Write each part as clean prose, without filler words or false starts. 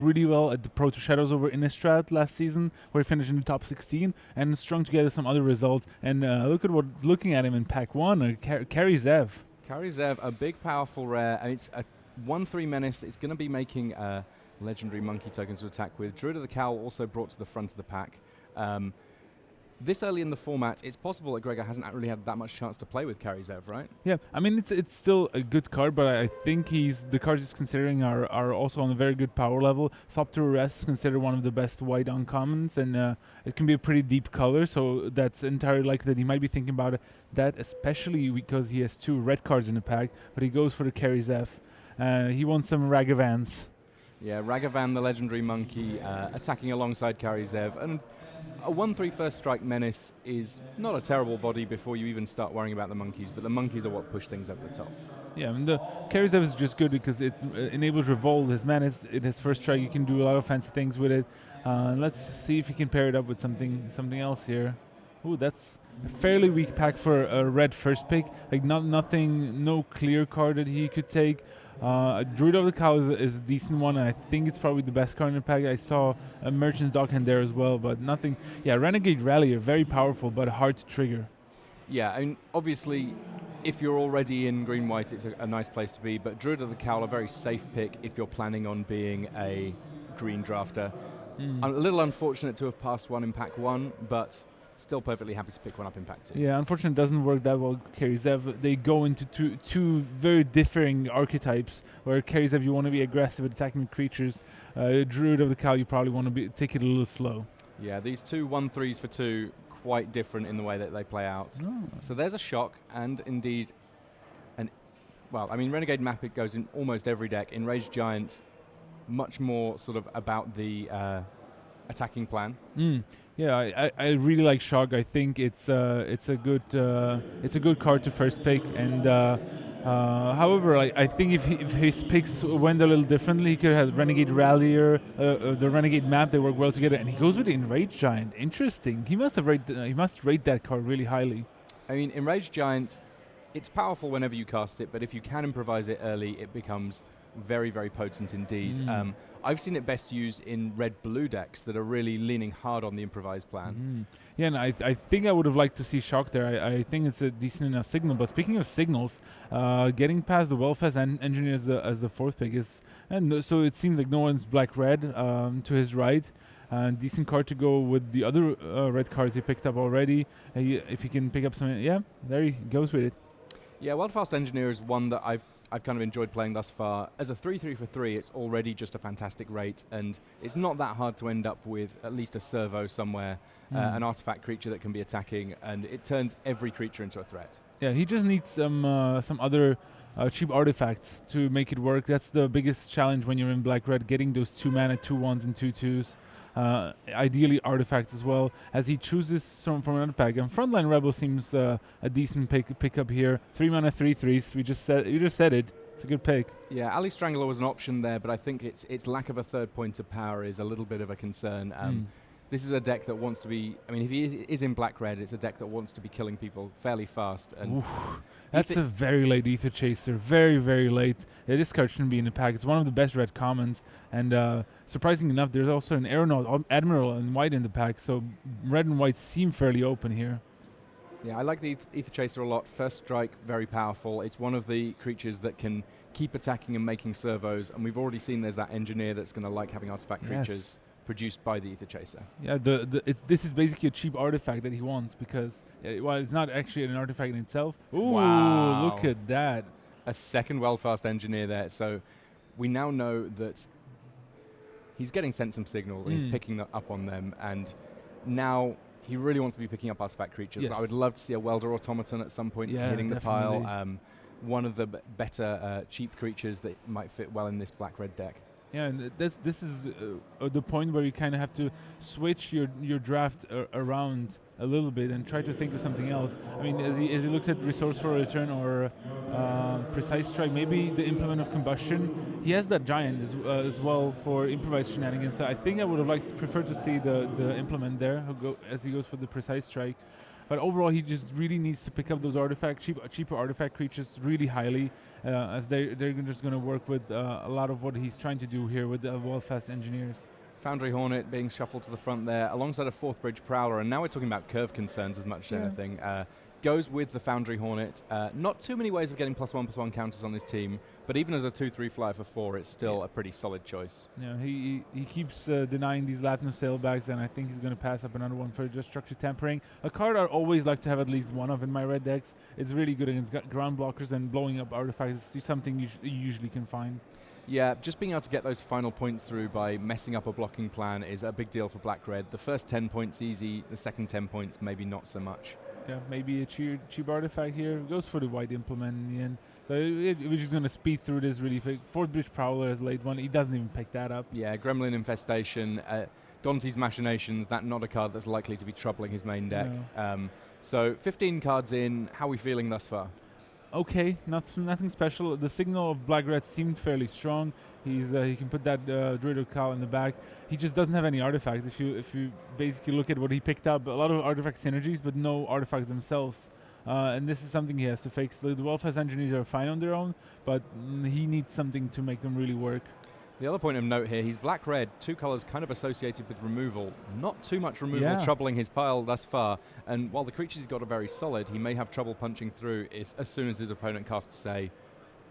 really well at the Pro to Shadows over Innistrad last season, where he finished in the top 16 and strung together some other results. And looking at him in Pack 1, Carry Zev. Karizev, a big, powerful rare, and it's a 1/3 menace. It's going to be making legendary monkey tokens to attack with. Druid of the Cowl also brought to the front of the pack. This early in the format, it's possible that Gregor hasn't really had that much chance to play with Karizev, right? Yeah, I mean it's still a good card, but I think the cards he's considering are also on a very good power level. Thopter Arrest is considered one of the best white uncommons, and it can be a pretty deep color, so that's entirely likely that he might be thinking about that, especially because he has 2 red cards in the pack, but he goes for the Karizev. He wants some Ragavans. Yeah, Ragavan, the legendary monkey, attacking alongside Karizev, and a 1/3 first strike menace is not a terrible body before you even start worrying about the monkeys, but the monkeys are what push things over the top. Yeah, I mean the Karizev is just good because it enables Revolt. His mana, it has first strike. You can do a lot of fancy things with it. Let's see if you can pair it up with something else here. Ooh, that's a fairly weak pack for a red first pick. Like no clear card that he could take. Druid of the Cowl is a decent one, and I think it's probably the best card in the pack. I saw a Merchant's Dockhand there as well, but nothing. Yeah, Renegade Rallier, very powerful, but hard to trigger. Yeah, and obviously, if you're already in green-white, it's a nice place to be, but Druid of the Cowl, a very safe pick if you're planning on being a green drafter. A little unfortunate to have passed one in pack 1, but still perfectly happy to pick one up in pack 2. Yeah, unfortunately, it doesn't work that well. Karizev, they go into two very differing archetypes. Where Karizev, you want to be aggressive at attacking creatures. Druid of the Cowl, you probably want to take it a little slow. Yeah, these 2 1/3s for 2, quite different in the way that they play out. Oh. So there's a shock, and indeed, Renegade Map, it goes in almost every deck. Enraged Giant, much more sort of about the attacking plan. Yeah, I really like Shock. I think it's a good card to first pick. And however, I think if his picks went a little differently, he could have Renegade Rallier, the Renegade Map. They work well together, and he goes with the Enraged Giant. Interesting. He must rate that card really highly. I mean, Enraged Giant, it's powerful whenever you cast it, but if you can improvise it early, it becomes very, very potent indeed. I've seen it best used in red-blue decks that are really leaning hard on the improvised plan. Yeah, and I think I would have liked to see Shock there. I think it's a decent enough signal. But speaking of signals, getting past the Wellfest Engineer as the 4th pick is, and so it seems like no one's black-red to his right. Decent card to go with the other red cards he picked up already. If he can pick up some, there he goes with it. Yeah, Wildfast Engineer is one that I've kind of enjoyed playing thus far. As a 3/3 for 3, it's already just a fantastic rate, and it's not that hard to end up with at least a servo somewhere, an artifact creature that can be attacking, and it turns every creature into a threat. Yeah, he just needs some other cheap artifacts to make it work. That's the biggest challenge when you're in black-red, getting those 2 mana, 2/1s and 2/2s. Ideally artifacts as well, as he chooses from another pack. And Frontline Rebel seems a decent pick up here. 3 mana, 3/3s. You just said it. It's a good pick. Yeah, Ali Strangler was an option there, but I think its lack of a third point of power is a little bit of a concern. This is a deck that wants to be. I mean, if he is in black-red, it's a deck that wants to be killing people fairly fast. And that's a very late Ether Chaser. Very, very late. Yeah, this card shouldn't be in the pack. It's one of the best red commons. And surprisingly enough, there's also an Aeronaut Admiral in white in the pack. So red and white seem fairly open here. Yeah, I like the Ether Chaser a lot. First strike, very powerful. It's one of the creatures that can keep attacking and making servos. And we've already seen there's that Engineer that's going to like having artifact creatures produced by the Ether Chaser. Yeah, this is basically a cheap artifact that he wants because, it's not actually an artifact in itself. Ooh, wow. Look at that. A second Wildfast Engineer there. So we now know that he's getting sent some signals and he's picking up on them. And now he really wants to be picking up artifact creatures. Yes. I would love to see a Welder Automaton at some point hitting the pile. One of the better cheap creatures that might fit well in this black-red deck. Yeah, and this is the point where you kind of have to switch your draft around a little bit and try to think of something else. I mean, as he looks at Resourceful Return or Precise Strike, maybe the Implement of Combustion. He has that Giant as well for improvised shenanigans. So I think I would have preferred to see the Implement there as he goes for the Precise Strike. But overall, he just really needs to pick up those cheaper artifact creatures really highly, as they're just going to work with a lot of what he's trying to do here with the well-fast engineers. Foundry Hornet being shuffled to the front there, alongside a 4th Bridge Prowler, and now we're talking about curve concerns as much as anything. Goes with the Foundry Hornet. Not too many ways of getting +1/+1 counters on his team, but even as a 2/3 flyer for 4, it's still a pretty solid choice. Yeah, he keeps denying these Latin sailbacks, and I think he's going to pass up another one for just structure tampering. A card I always like to have at least one of in my red decks. It's really good against ground blockers and blowing up artifacts. It's something you usually can find. Yeah, just being able to get those final points through by messing up a blocking plan is a big deal for Black-Red. The first 10 points easy, the second 10 points maybe not so much. Yeah, maybe a cheap artifact here. Goes for the white implement in the end. So we're just going to speed through this really quick. 4th Bridge Prowler is late one. He doesn't even pick that up. Yeah, Gremlin Infestation, Gonti's Machinations, that not a card that's likely to be troubling his main deck. No. So 15 cards in. How are we feeling thus far? Okay, nothing special. The signal of Black-Red seemed fairly strong. He can put that Druid Cal in the back. He just doesn't have any artifacts. If you basically look at what he picked up, a lot of artifact synergies, but no artifacts themselves. And this is something he has to fix. The well-fast engineers are fine on their own, but he needs something to make them really work. The other point of note here, he's Black-Red, 2 colors kind of associated with removal. Not too much removal troubling his pile thus far, and while the creatures he's got are very solid, he may have trouble punching through as soon as his opponent casts, say,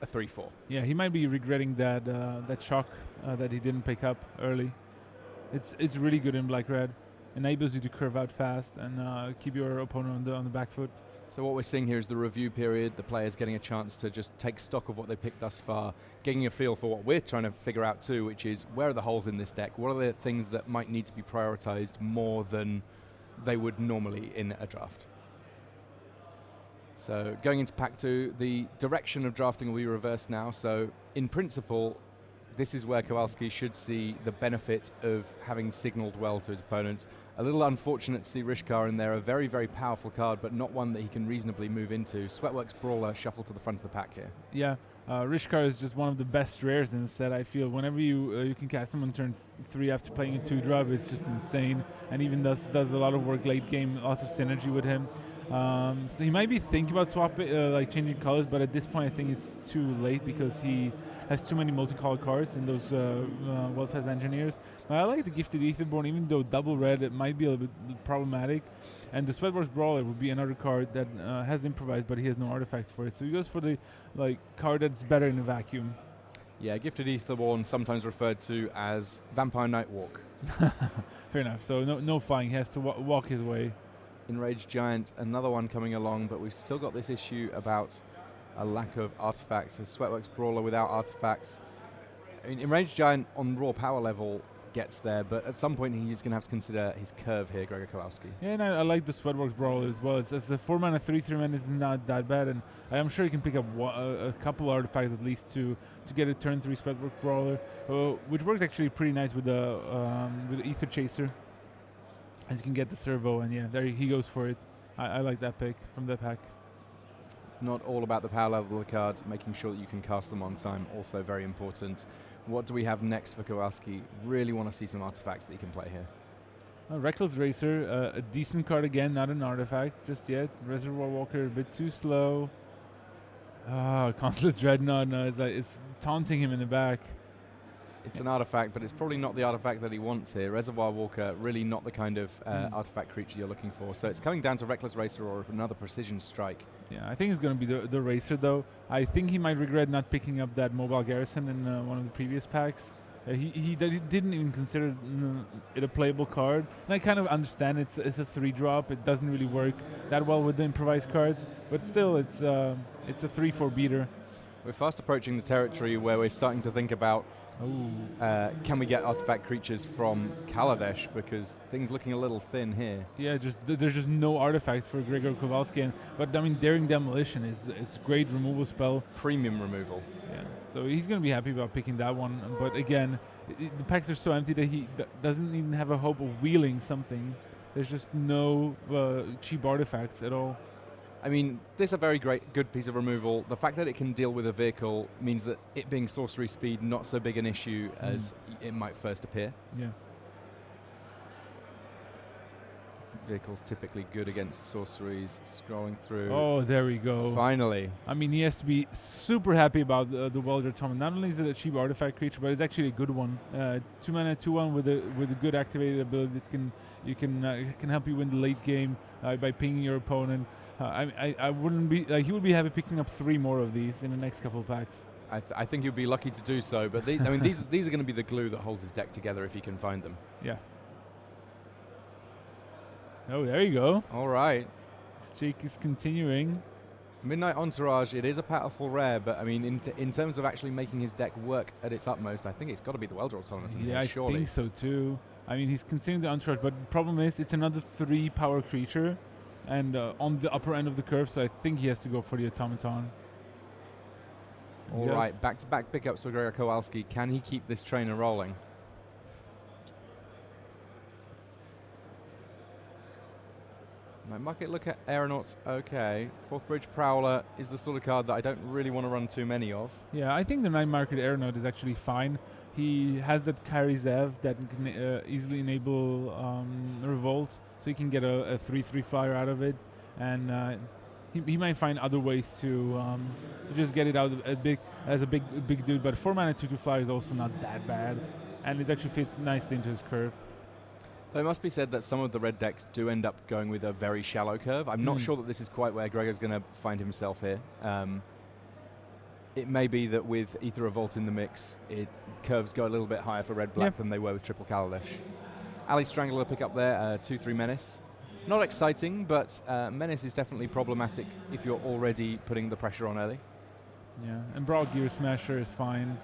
a 3/4. Yeah, he might be regretting that shock that he didn't pick up early. It's really good in Black-Red. Enables you to curve out fast and keep your opponent on the back foot. So what we're seeing here is the review period, the players getting a chance to just take stock of what they picked thus far, getting a feel for what we're trying to figure out too, which is where are the holes in this deck? What are the things that might need to be prioritized more than they would normally in a draft? So going into Pack 2, the direction of drafting will be reversed now. So in principle, this is where Kowalski should see the benefit of having signaled well to his opponents. A little unfortunate to see Rishkar in there, a very, very powerful card, but not one that he can reasonably move into. Sweatworks Brawler shuffled to the front of the pack here. Yeah, Rishkar is just one of the best rares in the set, I feel. Whenever you can cast him on turn 3 after playing a 2-drop, it's just insane. And even does a lot of work late game, lots of synergy with him. So he might be thinking about like changing colors, but at this point I think it's too late because he has too many multicolor cards in those well-fast engineers. But I like the Gifted Etherborn, even though double red it might be a little bit problematic. And the Sweatworks Brawler would be another card that has improvised, but he has no artifacts for it. So he goes for the card that's better in a vacuum. Yeah, Gifted Etherborn, sometimes referred to as Vampire Nightwalk. Fair enough. So no flying. He has to walk his way. Enraged Giant, another one coming along, but we've still got this issue about a lack of artifacts. A Sweatworks Brawler without artifacts. I mean, Enraged Giant on raw power level gets there, but at some point he's going to have to consider his curve here, Gregor Kowalski. Yeah, and I like the Sweatworks Brawler as well. It's a 4-mana 3/3 is not that bad, and I'm sure he can pick up a couple artifacts at least to get a turn 3 Sweatworks Brawler, which works actually pretty nice with the Ether Chaser. As you can get the servo, and yeah, there he goes for it. I like that pick from the pack. It's not all about the power level of the cards, making sure that you can cast them on time, also very important. What do we have next for Kowalski? Really want to see some artifacts that he can play here. Reckless Racer, a decent card again, not an artifact just yet. Reservoir Walker, a bit too slow. Consulate Dreadnought, no, it's taunting him in the back. It's an artifact, but it's probably not the artifact that he wants here. Reservoir Walker, really not the kind of artifact creature you're looking for. So it's coming down to Reckless Racer or another Precision Strike. Yeah, I think it's going to be the Racer, though. I think he might regret not picking up that Mobile Garrison in one of the previous packs. He didn't even consider it a playable card. And I kind of understand it's a 3-drop. It doesn't really work that well with the improvised cards. But still, it's a 3/4 beater. We're fast approaching the territory where we're starting to think about can we get artifact creatures from Kaladesh, because things looking a little thin here. Yeah, there's just no artifacts for Gregor Kowalski. But I mean, Daring Demolition is a great removal spell. Premium removal. Yeah, so he's going to be happy about picking that one. But again, the packs are so empty that he doesn't even have a hope of wheeling something. There's just no cheap artifacts at all. I mean, this is a very good piece of removal. The fact that it can deal with a vehicle means that it being sorcery speed, not so big an issue as it might first appear. Yeah. vehicle's typically good against sorceries. Scrolling through. Oh, there we go. Finally. I mean, he has to be super happy about the Welder Automaton. Not only is it a cheap artifact creature, but it's actually a good one. 2 mana, 2/1 with a good activated ability that can help you win the late game by pinging your opponent. I wouldn't be he would be happy picking up 3 more of these in the next couple of packs. I think he'd be lucky to do so, but I mean these are going to be the glue that holds his deck together if he can find them. Yeah. Oh, there you go. All right. Streak is continuing. Midnight Entourage, it is a powerful rare, but I mean, in terms of actually making his deck work at its utmost, I think it's got to be the Welder Automaton. Yeah, surely. I think so too. I mean, he's considering the Entourage, but the problem is it's another 3 power creature, and on the upper end of the curve, so I think he has to go for the Automaton. All right, back-to-back pickups for Gregor Kowalski. Can he keep this trainer rolling? Might market look at Aeronauts. Okay. Fourth Bridge Prowler is the sort of card that I don't really want to run too many of. Yeah, I think the 9 market Aeronaut is actually fine. He has that Carry Zev that can easily enable Revolt, so he can get a 3/3 flyer out of it, and he might find other ways to just get it out as a big dude. But 4 mana 2/2 flyer is also not that bad, and it actually fits nicely into his curve. Though it must be said that some of the red decks do end up going with a very shallow curve. I'm not sure that this is quite where Gregor's going to find himself here. It may be that with Aether Revolt in the mix, curves go a little bit higher for red-black than they were with Triple Kaladesh. Ali Strangler pick up there, 2/3 Menace. Not exciting, but Menace is definitely problematic if you're already putting the pressure on early. Yeah, and Broad Gear Smasher is fine.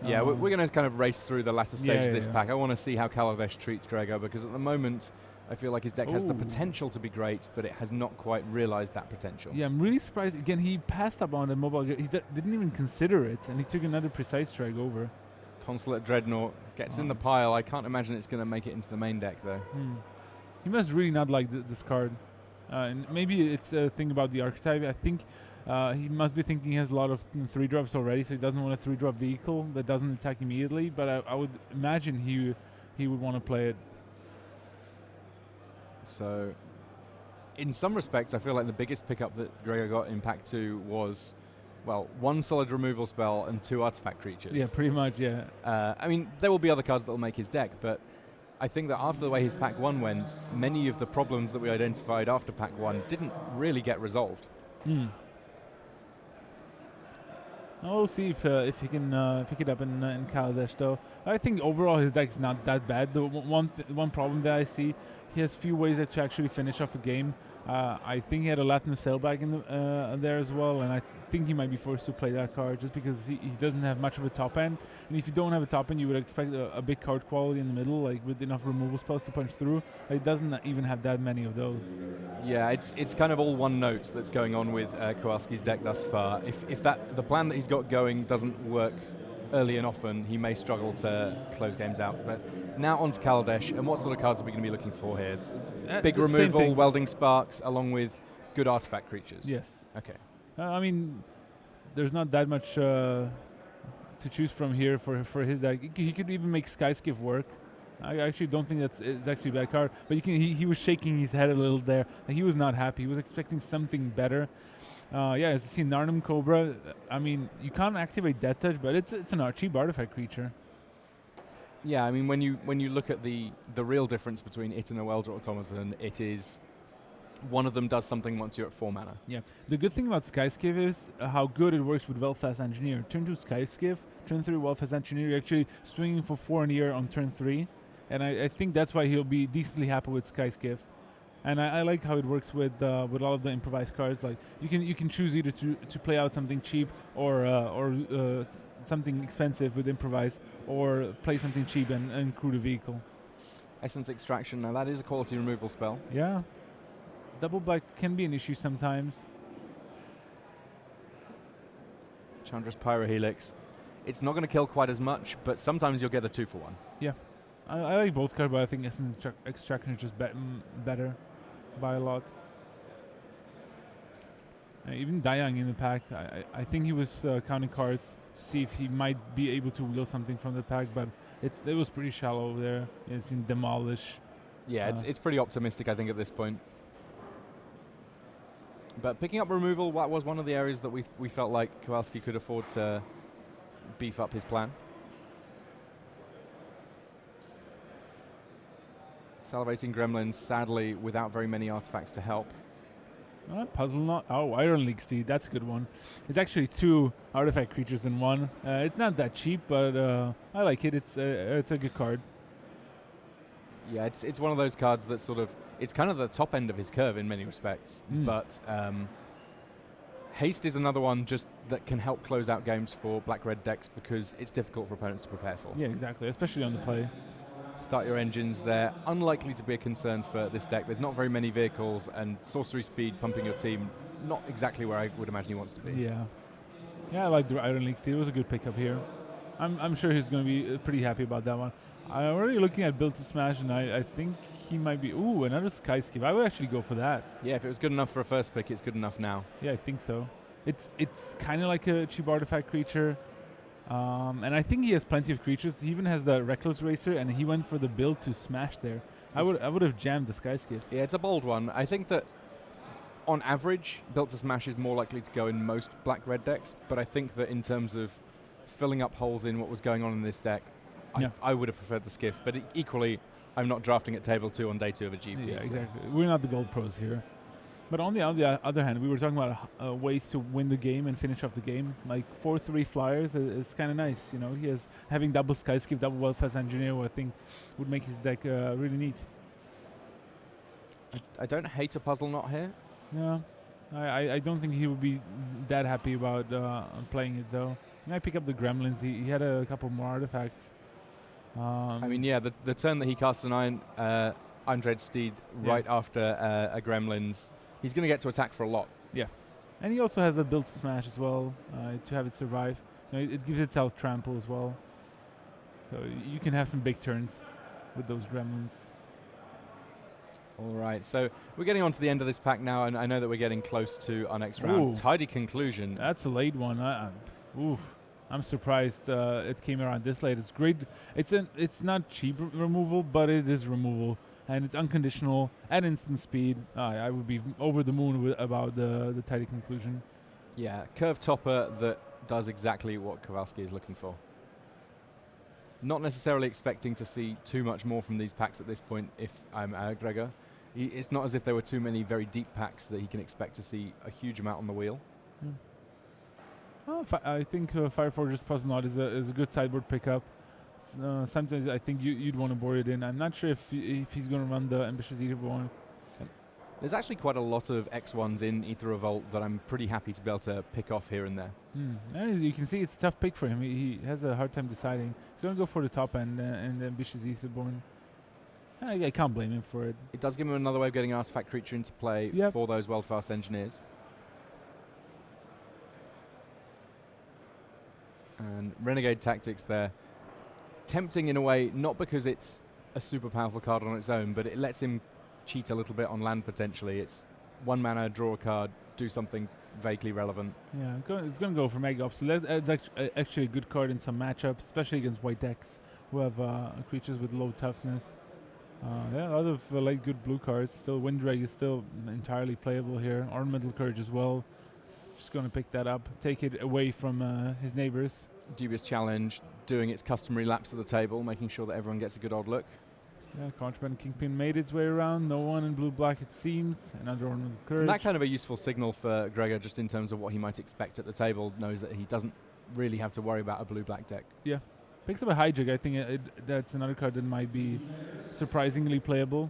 Yeah, we're going to kind of race through the latter stage of this pack. I want to see how Kaladesh treats Gregor, because at the moment, I feel like his deck has the potential to be great, but it has not quite realized that potential. Yeah, I'm really surprised. Again, he passed up on the mobile gear. He didn't even consider it, and he took another Precise Strike over. Consulate Dreadnought gets in the pile. I can't imagine it's going to make it into the main deck, though. He must really not like this card. And maybe it's a thing about the archetype. I think he must be thinking he has a lot of 3-drops already, so he doesn't want a 3-drop vehicle that doesn't attack immediately. But I would imagine he would want to play it. So, in some respects, I feel like the biggest pickup that Gregor got in Pack 2 was, well, 1 solid removal spell and 2 artifact creatures. Yeah, pretty much, yeah. I mean, there will be other cards that will make his deck, but I think that after the way his Pack 1 went, many of the problems that we identified after Pack 1 didn't really get resolved. We'll see if he can pick it up in Kaladesh, though. I think overall his deck's not that bad. The one problem that I see, he has few ways to actually finish off a game. I think he had a Latin sailback in there as well, and I think he might be forced to play that card just because he doesn't have much of a top end. And if you don't have a top end, you would expect a big card quality in the middle, like with enough removal spells to punch through. It doesn't even have that many of those. Yeah, it's kind of all one note that's going on with Kowalski's deck thus far. If the plan that he's got going doesn't work early and often, he may struggle to close games out. But now on to Kaladesh, and what sort of cards are we going to be looking for here? It's big removal, Welding Sparks, along with good artifact creatures. Yes. Okay. I mean, there's not that much to choose from here for his deck. He could even make Skyskiff work. I actually don't think it's actually a bad card. But he was shaking his head a little there. He was not happy. He was expecting something better. As you see, Narnum Cobra. I mean, you can't activate Death Touch, but it's an cheap artifact creature. Yeah, I mean, when you look at the real difference between it and a Welder Automaton, it is one of them does something once you're at 4 mana. Yeah. The good thing about Skyskiff is how good it works with Well-Fast Engineer. Turn 2 Skyskiff, turn 3 Well-Fast Engineer. You're actually swinging for 4 in the air on turn 3. And I think that's why he'll be decently happy with Skyskiff. And I like how it works with all of the improvised cards. Like you can choose either to play out something cheap or something expensive with improvise, or play something cheap and crew the vehicle. Essence Extraction, now that is a quality removal spell. Yeah. Double black can be an issue sometimes. Chandra's Pyrohelix. It's not going to kill quite as much, but sometimes you'll get a 2-for-1. Yeah. I like both cards, but I think Essence Extraction is just better by a lot. Even Dayang in the pack, I think he was counting cards to see if he might be able to wheel something from the pack, but it was pretty shallow there. It's in Demolish. Yeah, it's pretty optimistic, I think, at this point. But picking up removal, that was one of the areas that we felt like Kowalski could afford to beef up his plan. Salivating Gremlins, sadly, without very many artifacts to help. Puzzle Knot. Oh, Iron League Steed. That's a good one. It's actually 2 artifact creatures in one. It's not that cheap, but I like it. It's a good card. Yeah, it's one of those cards that sort of, it's kind of the top end of his curve in many respects, but Haste is another one just that can help close out games for black-red decks because it's difficult for opponents to prepare for. Yeah, exactly, especially on the play. Start your engines there. Unlikely to be a concern for this deck. There's not very many vehicles, and sorcery speed pumping your team, not exactly where I would imagine he wants to be. Yeah. Yeah, I like the Iron League Steed. It was a good pickup here. I'm sure he's going to be pretty happy about that one. I'm already looking at Build to Smash, and I think he might be... Ooh, another Sky Skip. I would actually go for that. Yeah, if it was good enough for a first pick, it's good enough now. Yeah, I think so. It's kind of like a cheap artifact creature. And I think he has plenty of creatures. He even has the Reckless Racer, and he went for the Build to Smash there. I would have jammed the Sky Skip. Yeah, it's a bold one. I think that on average, Built to Smash is more likely to go in most black-red decks, but I think that in terms of filling up holes in what was going on in this deck, I would have preferred the Skiff, but equally, I'm not drafting at table 2 on day 2 of a GP. Yeah, exactly. We're not the gold pros here. But on the other hand, we were talking about ways to win the game and finish off the game. Like 4/3 flyers is kind of nice. You know, he has having double Sky Skip, double Well-Fast Engineer, I think would make his deck really neat. I don't hate a Puzzle Knot here. Yeah, I don't think he would be that happy about playing it though. And I pick up the Gremlins. He had a couple more artifacts. I mean, yeah, the turn that he casts an Iron Dread Steed right after a Gremlins, he's going to get to attack for a lot. Yeah. And he also has the Build to Smash as well to have it survive. You know, it gives itself trample as well. So you can have some big turns with those Gremlins. All right, so we're getting on to the end of this pack now, and I know that we're getting close to our next round. Tidy conclusion. That's a late one. I'm surprised it came around this late. It's great. It's not cheap removal, but it is removal. And it's unconditional at instant speed. I would be over the moon about the tidy conclusion. Yeah, curve topper that does exactly what Kowalski is looking for. Not necessarily expecting to see too much more from these packs at this point if I'm Gregor. It's not as if there were too many very deep packs that he can expect to see a huge amount on the wheel. Yeah. Well, I think Fireforger's Puzzle Knot is a good sideboard pickup. Sometimes I think you'd want to board it in. I'm not sure if he's going to run the Ambitious Eater one. There's actually quite a lot of X1s in Aether Revolt that I'm pretty happy to be able to pick off here and there. And you can see it's a tough pick for him. He has a hard time deciding. He's going to go for the top end and the Ambitious Aetherborn. I can't blame him for it. It does give him another way of getting an artifact creature into play for those world-fast engineers. And Renegade Tactics there. Tempting in a way, not because it's a super powerful card on its own, but it lets him cheat a little bit on land potentially. It's 1 mana, draw a card, do something vaguely relevant. Yeah, it's going to go for Mega Ops. So that's actually a good card in some matchups, especially against white decks who have creatures with low toughness. A lot of good blue cards. Still, Windrag is still entirely playable here. Ornamental Courage as well. Just going to pick that up, take it away from his neighbors. Dubious Challenge, doing its customary laps of the table, making sure that everyone gets a good old look. Yeah, Contraband Kingpin made its way around. No one in blue-black, it seems. Another Ornamental Courage. And that kind of a useful signal for Gregor, just in terms of what he might expect at the table, knows that he doesn't really have to worry about a blue-black deck. Yeah. Picks up a Hijack. I think that's another card that might be surprisingly playable.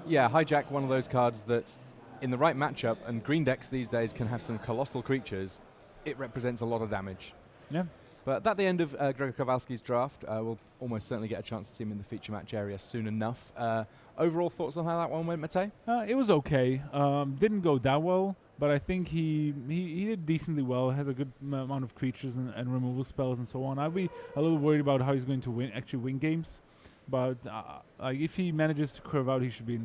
Yeah, Hijack, one of those cards that in the right matchup, and green decks these days can have some colossal creatures, it represents a lot of damage. Yeah. But at the end of Gregor Kowalski's draft, we'll almost certainly get a chance to see him in the feature match area soon enough. Overall thoughts on how that one went, Matej? It was okay. Didn't go that well, but I think he did decently well. Has a good amount of creatures and removal spells and so on. I'd be a little worried about how he's going to win games. But if he manages to curve out, he should be in